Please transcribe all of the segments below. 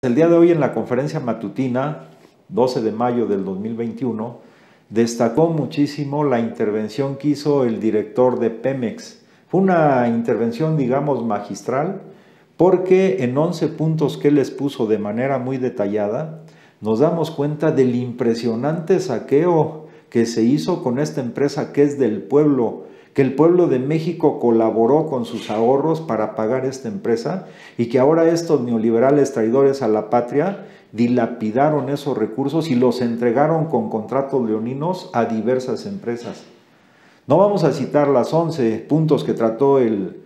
El día de hoy en la conferencia matutina, 12 de mayo del 2021, destacó muchísimo la intervención que hizo el director de Pemex. Fue una intervención, digamos, magistral, porque en 11 puntos que él les puso de manera muy detallada, nos damos cuenta del impresionante saqueo que se hizo con esta empresa que es del pueblo, que el pueblo de México colaboró con sus ahorros para pagar esta empresa y que ahora estos neoliberales traidores a la patria dilapidaron esos recursos y los entregaron con contratos leoninos a diversas empresas. No vamos a citar las 11 puntos que trató el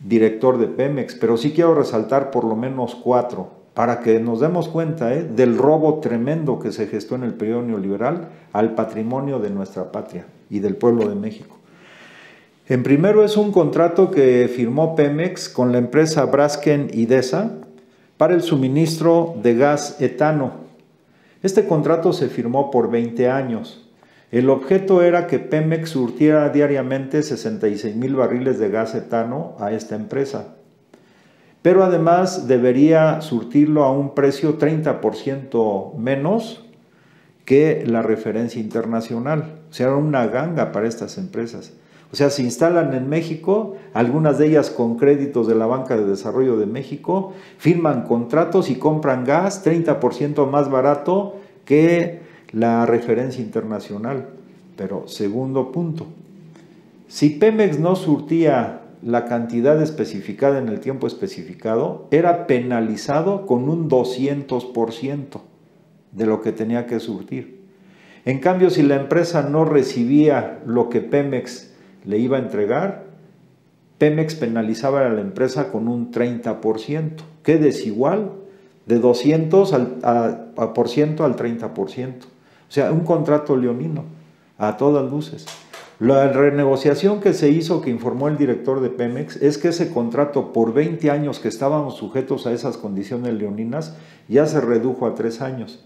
director de Pemex, pero sí quiero resaltar por lo menos 4 para que nos demos cuenta del robo tremendo que se gestó en el periodo neoliberal al patrimonio de nuestra patria y del pueblo de México. En primero es un contrato que firmó Pemex con la empresa Braskem Idesa para el suministro de gas etano. Este contrato se firmó por 20 años. El objeto era que Pemex surtiera diariamente 66,000 barriles de gas etano a esta empresa. Pero además debería surtirlo a un precio 30% menos que la referencia internacional. O sea, era una ganga para estas empresas. O sea, se instalan en México, algunas de ellas con créditos de la Banca de Desarrollo de México, firman contratos y compran gas 30% más barato que la referencia internacional. Pero segundo punto, si Pemex no surtía la cantidad especificada en el tiempo especificado, era penalizado con un 200% de lo que tenía que surtir. En cambio, si la empresa no recibía lo que Pemex le iba a entregar, Pemex penalizaba a la empresa con un 30%, que es desigual de 200% al 30%. O sea, un contrato leonino, a todas luces. La renegociación que se hizo, que informó el director de Pemex, es que ese contrato por 20 años que estábamos sujetos a esas condiciones leoninas, ya se redujo a 3 años.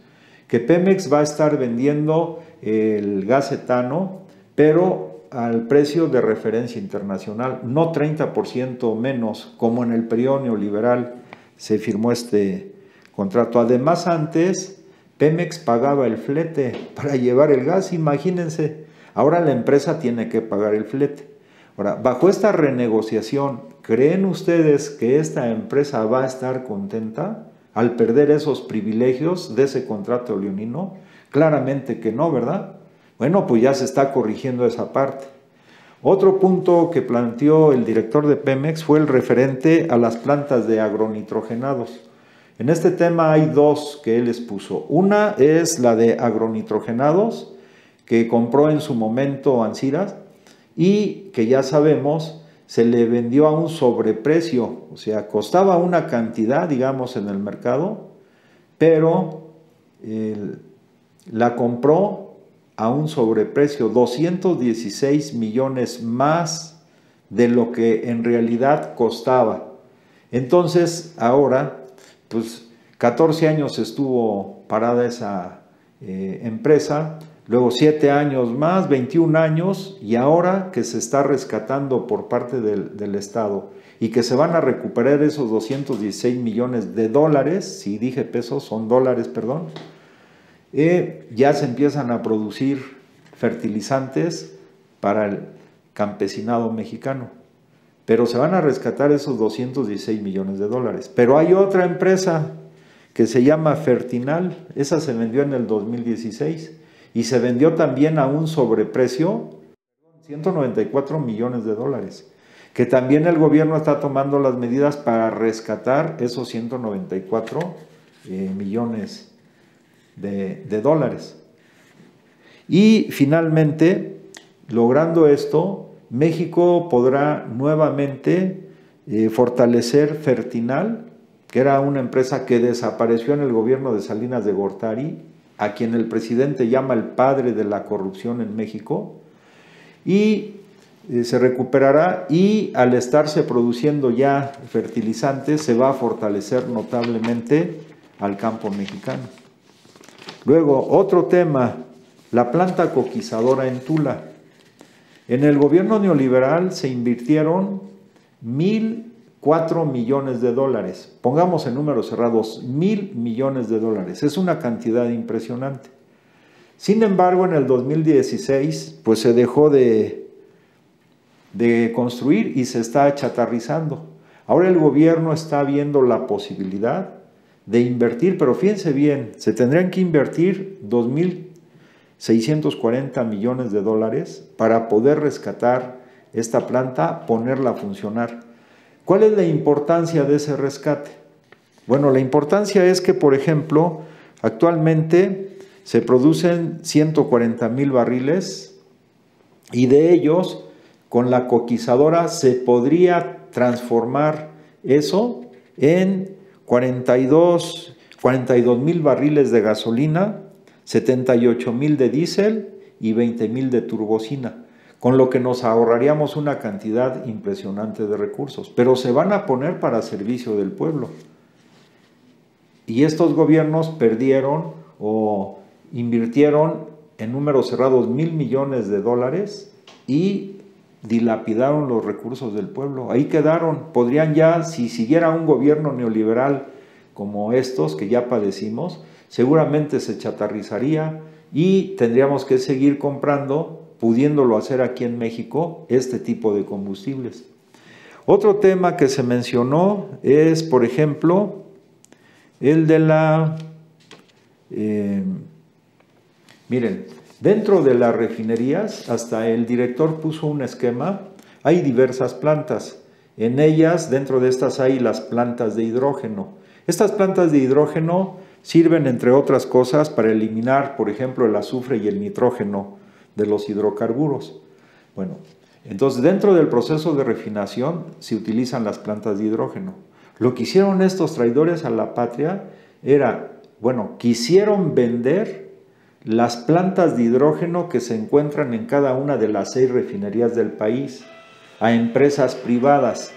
Que Pemex va a estar vendiendo el gas etano, pero al precio de referencia internacional, no 30% menos, como en el periodo neoliberal se firmó este contrato. Además, antes Pemex pagaba el flete para llevar el gas, imagínense. Ahora la empresa tiene que pagar el flete. Ahora, bajo esta renegociación, ¿creen ustedes que esta empresa va a estar contenta al perder esos privilegios de ese contrato leonino? Claramente que no, ¿verdad? Bueno, pues ya se está corrigiendo esa parte. Otro punto que planteó el director de Pemex fue el referente a las plantas de agronitrogenados. En este tema hay 2 que él expuso. Una es la de agronitrogenados, que compró en su momento Anciras y que ya sabemos se le vendió a un sobreprecio, o sea, costaba una cantidad, digamos, en el mercado, pero la compró a un sobreprecio, 216 millones más de lo que en realidad costaba. Entonces, ahora, pues 14 años estuvo parada esa empresa, luego 7 años más, 21 años, y ahora que se está rescatando por parte del Estado y que se van a recuperar esos 216 millones de dólares, si dije pesos, son dólares, perdón, ya se empiezan a producir fertilizantes para el campesinado mexicano, pero se van a rescatar esos 216 millones de dólares. Pero hay otra empresa que se llama Fertinal, esa se vendió en el 2016 y se vendió también a un sobreprecio, 194 millones de dólares, que también el gobierno está tomando las medidas para rescatar esos 194 millones de dólares. Y finalmente, logrando esto, México podrá nuevamente fortalecer Fertinal, que era una empresa que desapareció en el gobierno de Salinas de Gortari, a quien el presidente llama el padre de la corrupción en México, y se recuperará, y al estarse produciendo ya fertilizantes se va a fortalecer notablemente al campo mexicano. Luego, otro tema, la planta coquizadora en Tula. En el gobierno neoliberal se invirtieron 1,000 4 millones de dólares. Pongamos en números cerrados, 1,000 millones de dólares. Es una cantidad impresionante. Sin embargo, en el 2016, pues se dejó de construir y se está chatarrizando. Ahora el gobierno está viendo la posibilidad de invertir, pero fíjense bien, se tendrían que invertir 2,640 millones de dólares para poder rescatar esta planta, ponerla a funcionar. ¿Cuál es la importancia de ese rescate? Bueno, la importancia es que, por ejemplo, actualmente se producen 140,000 barriles y de ellos, con la coquizadora se podría transformar eso en 42,000 barriles de gasolina, 78,000 de diésel y 20,000 de turbocina, con lo que nos ahorraríamos una cantidad impresionante de recursos, pero se van a poner para servicio del pueblo. Y estos gobiernos perdieron o invirtieron en números cerrados 1,000 millones de dólares y dilapidaron los recursos del pueblo. Ahí quedaron. Podrían ya, si siguiera un gobierno neoliberal como estos que ya padecimos, seguramente se chatarrizaría y tendríamos que seguir comprando, pudiéndolo hacer aquí en México, este tipo de combustibles. Otro tema que se mencionó es, por ejemplo, el de la... miren, dentro de las refinerías, hasta el director puso un esquema, hay diversas plantas. En ellas, dentro de estas hay las plantas de hidrógeno. Estas plantas de hidrógeno sirven, entre otras cosas, para eliminar, por ejemplo, el azufre y el nitrógeno de los hidrocarburos. Bueno, entonces dentro del proceso de refinación se utilizan las plantas de hidrógeno. Lo que hicieron estos traidores a la patria era, bueno, quisieron vender las plantas de hidrógeno que se encuentran en cada una de las 6 refinerías del país a empresas privadas.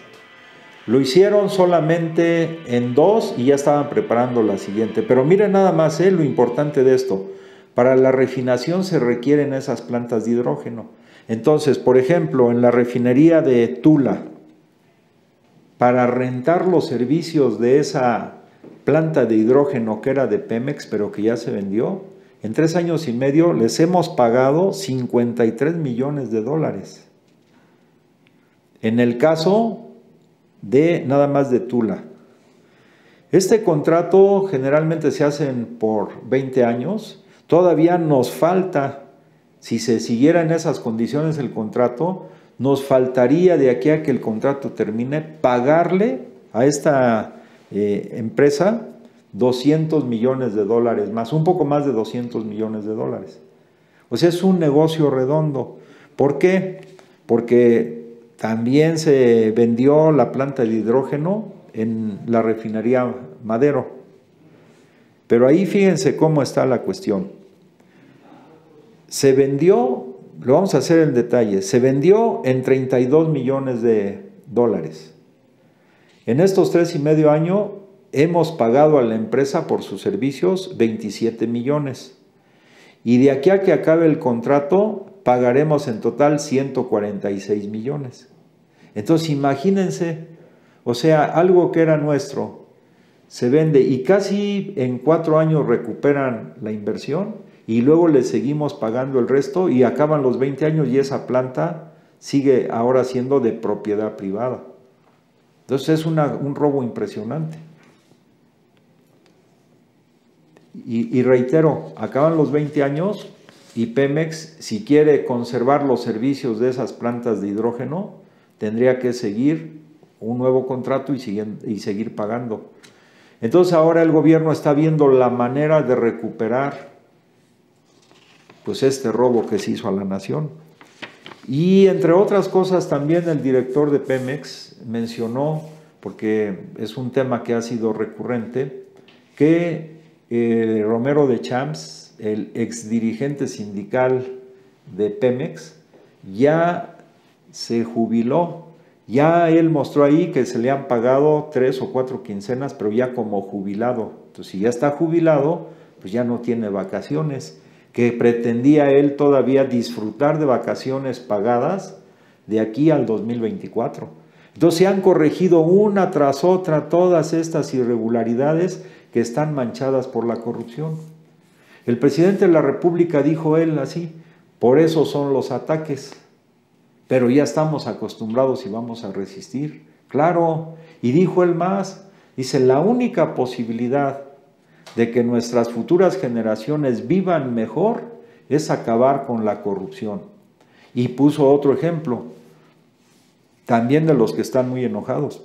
Lo hicieron solamente en 2 y ya estaban preparando la siguiente. Pero miren nada más lo importante de esto. Para la refinación se requieren esas plantas de hidrógeno. Entonces, por ejemplo, en la refinería de Tula, para rentar los servicios de esa planta de hidrógeno que era de Pemex, pero que ya se vendió, en 3 años y medio les hemos pagado 53 millones de dólares. En el caso de nada más de Tula. Este contrato generalmente se hace por 20 años. Todavía nos falta, si se siguiera en esas condiciones el contrato, nos faltaría de aquí a que el contrato termine pagarle a esta empresa 200 millones de dólares más, un poco más de 200 millones de dólares. O sea, es un negocio redondo. ¿Por qué? Porque también se vendió la planta de hidrógeno en la refinería Madero. Pero ahí fíjense cómo está la cuestión. Se vendió, lo vamos a hacer en detalle, se vendió en 32 millones de dólares. En estos 3,5 años hemos pagado a la empresa por sus servicios 27 millones. Y de aquí a que acabe el contrato, pagaremos en total 146 millones. Entonces, imagínense, o sea, algo que era nuestro se vende y casi en 4 años recuperan la inversión y luego le seguimos pagando el resto y acaban los 20 años y esa planta sigue ahora siendo de propiedad privada. Entonces, es un robo impresionante. Y reitero, acaban los 20 años y Pemex, si quiere conservar los servicios de esas plantas de hidrógeno, tendría que seguir un nuevo contrato y seguir pagando. Entonces ahora el gobierno está viendo la manera de recuperar pues este robo que se hizo a la nación. Y entre otras cosas también el director de Pemex mencionó, porque es un tema que ha sido recurrente, que Romero de Champs, el exdirigente sindical de Pemex, ya se jubiló. Ya él mostró ahí que se le han pagado 3 o 4 quincenas, pero ya como jubilado. Entonces, si ya está jubilado, pues ya no tiene vacaciones, que pretendía él todavía disfrutar de vacaciones pagadas de aquí al 2024. Entonces se han corregido una tras otra todas estas irregularidades que están manchadas por la corrupción. El presidente de la República dijo él así, por eso son los ataques, pero ya estamos acostumbrados y vamos a resistir. Claro, y dijo él más, dice, la única posibilidad de que nuestras futuras generaciones vivan mejor es acabar con la corrupción. Y puso otro ejemplo, también de los que están muy enojados.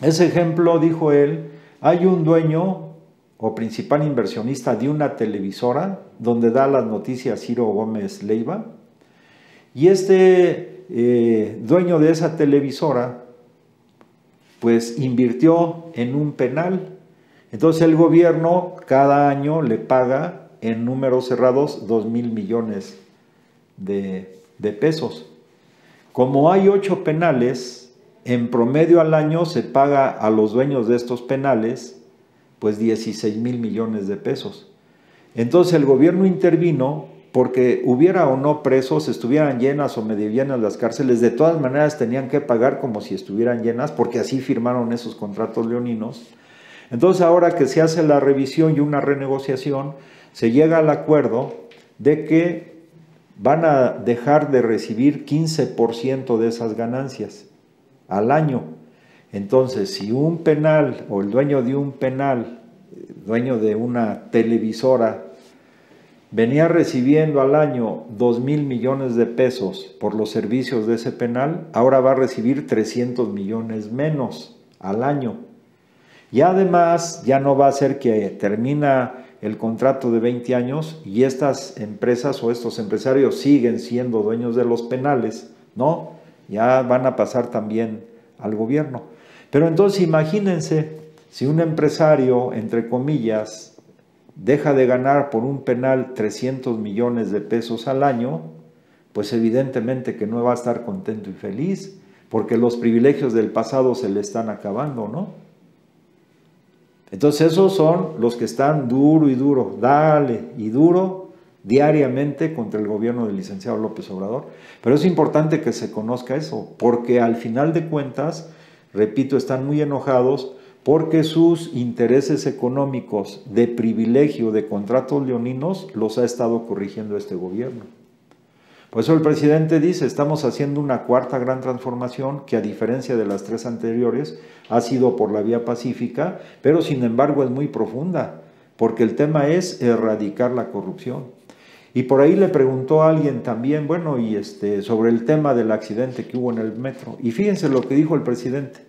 Ese ejemplo, dijo él, hay un dueño o principal inversionista de una televisora donde da las noticias Ciro Gómez Leiva, y este dueño de esa televisora pues invirtió en un penal. Entonces el gobierno cada año le paga en números cerrados 2,000 millones de pesos. Como hay 8 penales, en promedio al año se paga a los dueños de estos penales pues 16,000 millones de pesos. Entonces el gobierno intervino porque hubiera o no presos, estuvieran llenas o medio llenas las cárceles, de todas maneras tenían que pagar como si estuvieran llenas, porque así firmaron esos contratos leoninos. Entonces ahora que se hace la revisión y una renegociación, se llega al acuerdo de que van a dejar de recibir 15% de esas ganancias al año. Entonces, si un penal o el dueño de un penal, dueño de una televisora, venía recibiendo al año 2,000 millones de pesos por los servicios de ese penal, ahora va a recibir 300 millones menos al año. Y además ya no va a ser que termina el contrato de 20 años y estas empresas o estos empresarios siguen siendo dueños de los penales, no, ya van a pasar también al gobierno. Pero entonces imagínense, si un empresario, entre comillas, deja de ganar por un penal 300 millones de pesos al año, pues evidentemente que no va a estar contento y feliz, porque los privilegios del pasado se le están acabando, ¿no? Entonces esos son los que están duro y duro, dale y duro diariamente contra el gobierno del licenciado López Obrador. Pero es importante que se conozca eso, porque al final de cuentas, repito, están muy enojados porque sus intereses económicos de privilegio de contratos leoninos los ha estado corrigiendo este gobierno. Por eso el presidente dice, estamos haciendo una cuarta gran transformación que a diferencia de las 3 anteriores ha sido por la vía pacífica, pero sin embargo es muy profunda, porque el tema es erradicar la corrupción. Y por ahí le preguntó a alguien también, bueno, sobre el tema del accidente que hubo en el metro. Y fíjense lo que dijo el presidente,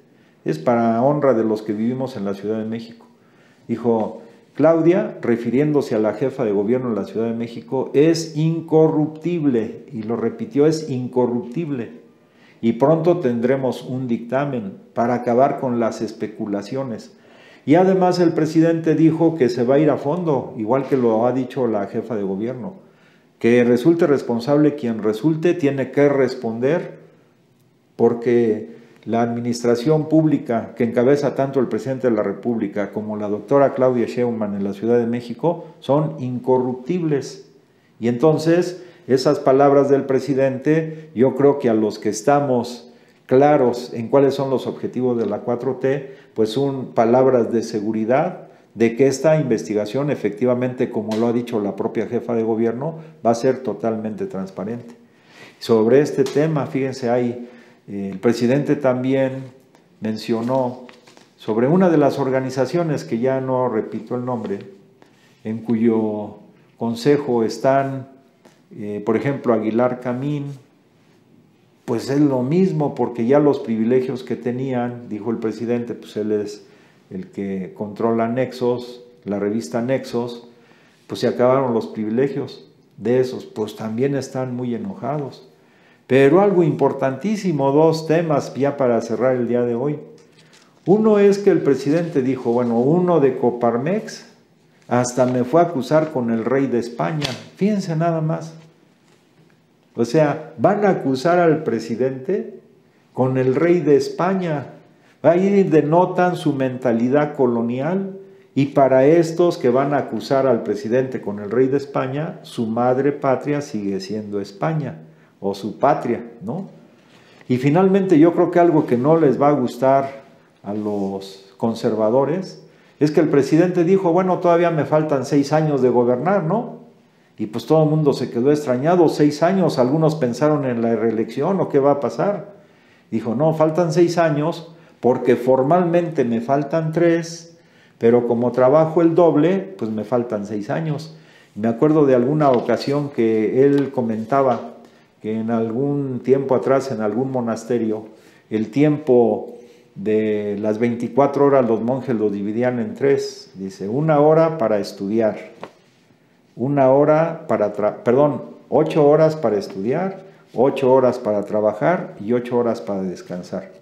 es para honra de los que vivimos en la Ciudad de México. Dijo, Claudia, refiriéndose a la jefa de gobierno de la Ciudad de México, es incorruptible, y lo repitió, es incorruptible. Y pronto tendremos un dictamen para acabar con las especulaciones. Y además el presidente dijo que se va a ir a fondo, igual que lo ha dicho la jefa de gobierno, que resulte responsable quien resulte, tiene que responder, porque la administración pública que encabeza tanto el presidente de la República como la doctora Claudia Sheinbaum en la Ciudad de México son incorruptibles. Y entonces esas palabras del presidente, yo creo que a los que estamos claros en cuáles son los objetivos de la 4T, pues son palabras de seguridad de que esta investigación efectivamente, como lo ha dicho la propia jefa de gobierno, va a ser totalmente transparente. Sobre este tema, fíjense, el presidente también mencionó sobre una de las organizaciones, que ya no repito el nombre, en cuyo consejo están, por ejemplo, Aguilar Camín, pues es lo mismo, porque ya los privilegios que tenían, dijo el presidente, pues él es el que controla Nexos, la revista Nexos, pues se acabaron los privilegios de esos, pues también están muy enojados. Pero algo importantísimo, 2 temas ya para cerrar el día de hoy. Uno es que el presidente dijo, bueno, uno de Coparmex hasta me fue a acusar con el rey de España. Fíjense nada más. O sea, van a acusar al presidente con el rey de España. Ahí denotan su mentalidad colonial. Y para estos que van a acusar al presidente con el rey de España, su madre patria sigue siendo España, o su patria, ¿no? Y finalmente yo creo que algo que no les va a gustar a los conservadores es que el presidente dijo, bueno, todavía me faltan 6 años de gobernar, ¿no? Y pues todo el mundo se quedó extrañado, 6 años, algunos pensaron en la reelección o qué va a pasar. Dijo, no, faltan 6 años porque formalmente me faltan 3, pero como trabajo el doble, pues me faltan 6 años. Me acuerdo de alguna ocasión que él comentaba que en algún tiempo atrás, en algún monasterio, el tiempo de las 24 horas los monjes lo dividían en 3. Dice, 1 hora para estudiar, 8 horas para estudiar, 8 horas para trabajar y 8 horas para descansar.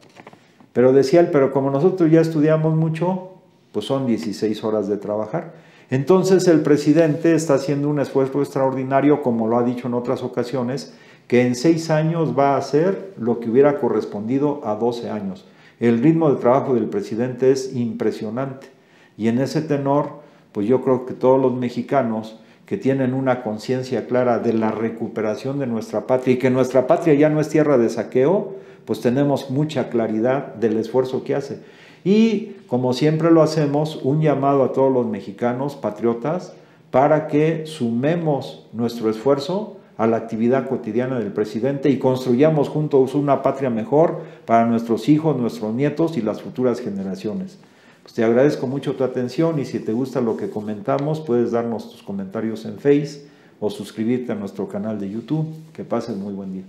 Pero decía él, pero como nosotros ya estudiamos mucho, pues son 16 horas de trabajar. Entonces el presidente está haciendo un esfuerzo extraordinario, como lo ha dicho en otras ocasiones, que en 6 años va a hacer lo que hubiera correspondido a 12 años. El ritmo de trabajo del presidente es impresionante. Y en ese tenor, pues yo creo que todos los mexicanos que tienen una conciencia clara de la recuperación de nuestra patria y que nuestra patria ya no es tierra de saqueo, pues tenemos mucha claridad del esfuerzo que hace. Y como siempre lo hacemos, un llamado a todos los mexicanos patriotas para que sumemos nuestro esfuerzo a la actividad cotidiana del presidente y construyamos juntos una patria mejor para nuestros hijos, nuestros nietos y las futuras generaciones. Pues te agradezco mucho tu atención y si te gusta lo que comentamos, puedes darnos tus comentarios en Face o suscribirte a nuestro canal de YouTube. Que pases muy buen día.